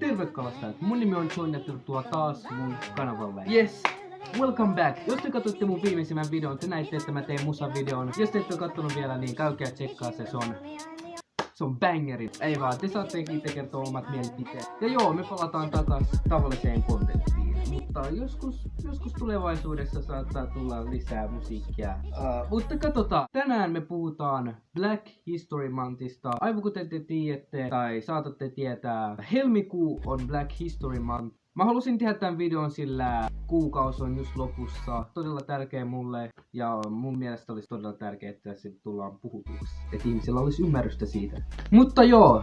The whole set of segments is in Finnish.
Terve kalastajat, mun nimi on John ja tervetuloa taas mun kanavalle. Yes! Welcome back! Jos te katsoitte mun viimeisimmän videon, te näitte, että mä teen musavideon. Jos te ette ole kattonut vielä, niin käykää tsekkaa se on bangeri. Ei vaan, te saatte itse kertoa omat mielipiteet. Ja joo, me palataan takas tavalliseen kontenttiin. Mutta joskus tulevaisuudessa saattaa tulla lisää musiikkia. Mutta katsotaan. Tänään me puhutaan Black History Monthista. Aivan kuten te tiedätte, tai saatatte tietää, helmikuu on Black History Month. Mä halusin tehdä tämän videon sillä kuukausi on just lopussa. Todella tärkeä mulle ja mun mielestä olisi todella tärkeää, että se tullaan puhutuksi. Että ihmisillä olisi ymmärrystä siitä. Mutta joo,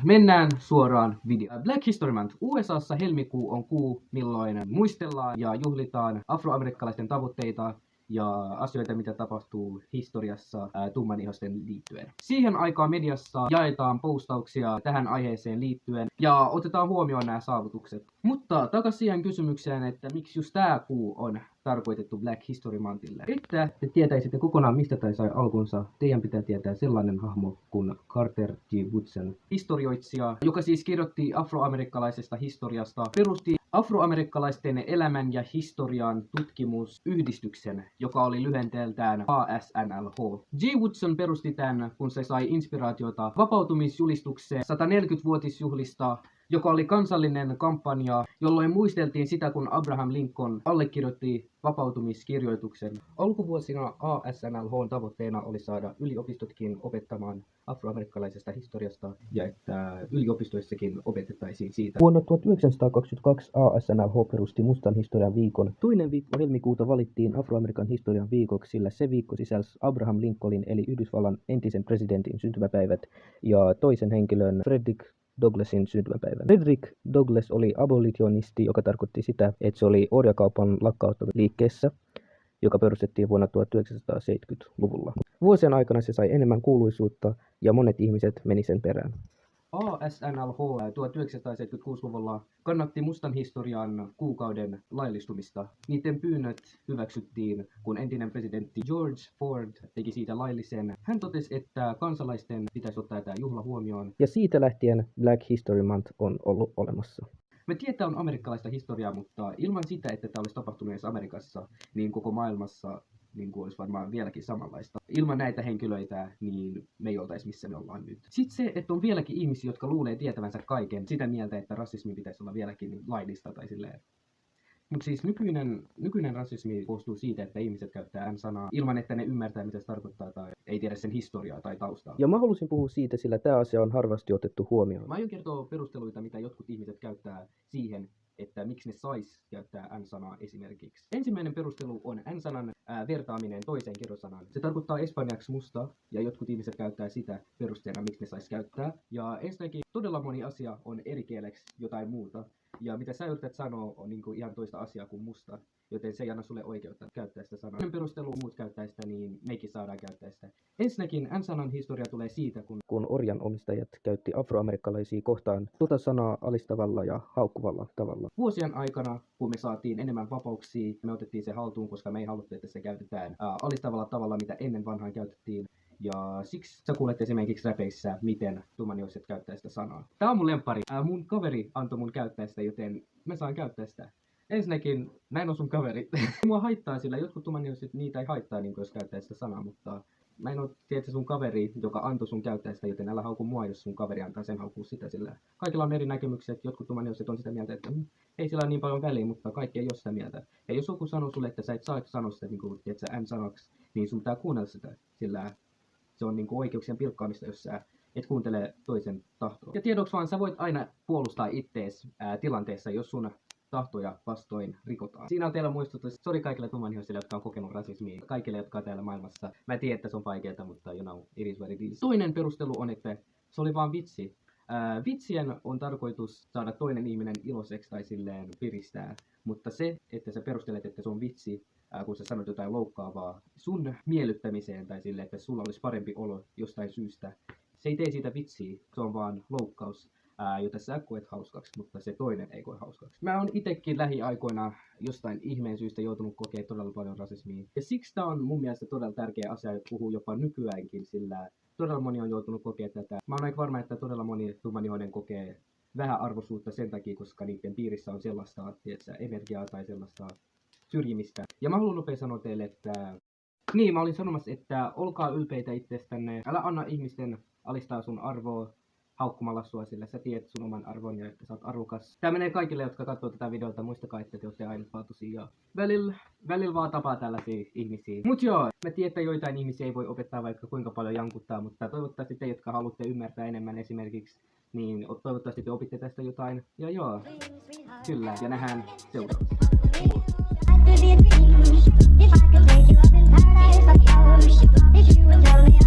mennään suoraan videoon. Black History Month. USAssa helmikuu on kuu, milloin muistellaan ja juhlitaan afroamerikkalaisten tavoitteita ja asioita, mitä tapahtuu historiassa tummanihoisten liittyen. Siihen aikaan mediassa jaetaan postauksia tähän aiheeseen liittyen ja otetaan huomioon nämä saavutukset. Mutta takaisin siihen kysymykseen, että miksi just tämä kuu on tarkoitettu Black History Monthille. Että te tietäisitte kokonaan, mistä tämä sai alkunsa, teidän pitää tietää sellainen hahmo kuin Carter G. Woodson. Historioitsija, joka siis kirjoitti afroamerikkalaisesta historiasta, perusti afroamerikkalaisten elämän ja historian tutkimusyhdistyksen, joka oli lyhenteeltään ASNLH. G. Woodson perusti tämän, kun se sai inspiraatiota vapautumisjulistukseen 140-vuotisjuhlista, joka oli kansallinen kampanja, jolloin muisteltiin sitä, kun Abraham Lincoln allekirjoitti vapautumiskirjoituksen. Alkuvuosina ASNLH:n tavoitteena oli saada yliopistotkin opettamaan afroamerikkalaisesta historiasta ja että yliopistoissakin opetettaisiin siitä. Vuonna 1922 ASNLH perusti Mustan historian viikon. Toinen viikko helmikuuta valittiin Afroamerikan historian viikoksi, sillä se viikko sisälsi Abraham Lincolnin eli Yhdysvallan entisen presidentin syntymäpäivät ja toisen henkilön Frederick Douglassin syntymäpäivän. Frederick Douglass oli abolitionisti, joka tarkoitti sitä, että se oli orjakaupan lakkauttamiliikkeessä, joka perustettiin vuonna 1970-luvulla. Vuosien aikana se sai enemmän kuuluisuutta ja monet ihmiset meni sen perään. ASNLH 1976-luvulla kannatti mustan historian kuukauden laillistumista. Niiden pyynnöt hyväksyttiin, kun entinen presidentti George Ford teki siitä laillisen. Hän totesi, että kansalaisten pitäisi ottaa tämä juhla huomioon. Ja siitä lähtien Black History Month on ollut olemassa. Me tiedetään amerikkalaista historiaa, mutta ilman sitä, että tämä olisi tapahtunut edes Amerikassa, niin koko maailmassa niin olisi varmaan vieläkin samanlaista. Ilman näitä henkilöitä, niin me ei oltaisi missä me ollaan nyt. Sitten se, että on vieläkin ihmisiä, jotka luulee tietävänsä kaiken, sitä mieltä, että rasismi pitäisi olla vieläkin laillista tai silleen. Mutta siis nykyinen rasismi koostuu siitä, että ihmiset käyttää N-sanaa ilman, että ne ymmärtää, mitä se tarkoittaa tai ei tiedä sen historiaa tai taustaa. Ja mä halusin puhua siitä, sillä tämä asia on harvasti otettu huomioon. Mä aion kertoa perusteluita, mitä jotkut ihmiset käyttää siihen, että miksi ne sais käyttää N-sanaa esimerkiksi. Ensimmäinen perustelu on N-sanan vertaaminen toiseen kirjosanaan. Se tarkoittaa espanjaksi musta, ja jotkut ihmiset käyttää sitä perusteena, miksi ne sais käyttää. Ja ensinnäkin todella moni asia on eri kieleksi jotain muuta. Ja mitä sä yrität sanoa on niinku ihan toista asiaa kuin musta, joten se ei anna sulle oikeutta käyttää sitä sanaa. Toinen perustelu muut käyttää sitä, niin mekin saadaan käyttää sitä. Ensinnäkin N-sanan historia tulee siitä, kun orjanomistajat käytti afroamerikkalaisia kohtaan tuota sanaa alistavalla ja haukkuvalla tavalla. Vuosien aikana, kun me saatiin enemmän vapauksia, me otettiin se haltuun, koska me ei haluttu, että se käytetään alistavalla tavalla, mitä ennen vanhaan käytettiin. Ja siksi sä kuulet esimerkiksi räpeissä, miten tummanihoiset käyttää sitä sanaa. Tää on mun lemppari. Mun kaveri antoi mun käyttää sitä, joten mä saan käyttää sitä. Ensinnäkin, mä en oo sun kaveri. Mua haittaa sillä, jotkut tummanihoiset niitä ei haittaa, niin jos käyttää sitä sanaa, mutta mä en oo tietysti sun kaveri, joka antoi sun käyttää sitä, joten älä hauku mua, jos sun kaveri antaa sen haukua sitä, sillä kaikilla on eri näkemykset. Jotkut tummanihoiset on sitä mieltä, että ei sillä ole niin paljon väliä, mutta kaikki ei ole sitä mieltä. Ja jos joku sanoo sulle, että sä et saa sanoa sitä, niin kuin N-sanaksi, niin sun pitää kuunnella sitä, sillä se on niinku oikeuksien pilkkaamista, jos sä et kuuntele toisen tahtoa. Ja tiedoksi vaan, sä voit aina puolustaa ittees tilanteessa, jos sun tahtoja vastoin rikotaan. Siinä on teillä muistutus. Sori kaikille tummanihoisille, jotka on kokenut rasismia. Kaikille, jotka on täällä maailmassa. Mä tiedän, että se on vaikeaa, mutta you know, it is what it is. Toinen perustelu on, että se oli vaan vitsi. Vitsien on tarkoitus saada toinen ihminen iloiseksi tai silleen piristää. Mutta se, että sä perustelet, että se on vitsi, kun sä sanot jotain loukkaavaa sun miellyttämiseen tai sille, että sulla olisi parempi olo jostain syystä. Se ei tee siitä vitsiä, se on vaan loukkaus, jota sä koet hauskaksi, mutta se toinen ei koe hauskaksi. Mä oon itekin lähiaikoina jostain ihmeen syystä joutunut kokea todella paljon rasismia. Ja siksi tää on mun mielestä todella tärkeä asia, että puhuu jopa nykyäänkin, sillä todella moni on joutunut kokea tätä. Mä oon aika varma, että todella moni tummanihoinen kokee vähän arvoisuutta sen takia, koska niiden piirissä on sellaista energiaa tai sellaista syrjimistä. Ja mä haluan nopein sanoa teille, että niin, mä olin sanomassa, että olkaa ylpeitä itsestänne. Älä anna ihmisten alistaa sun arvoa haukkumalla sua, sillä sä tiedät sun oman arvon ja että sä oot arvokas. Tää menee kaikille, jotka katsoo tätä videota. Muistakaa, että te ootte ainutlaatuisia. Välillä vaan tapaa tällaisia ihmisiä. Mut joo, mä tiedän, että joitain ihmisiä ei voi opettaa vaikka kuinka paljon jankuttaa, mutta toivottavasti te, jotka haluatte ymmärtää enemmän esimerkiksi, niin toivottavasti te opitte tästä jotain. Ja joo, kyllä, ja nähdään seuraavassa. If I could take you up in paradise, I'd go. If you would tell me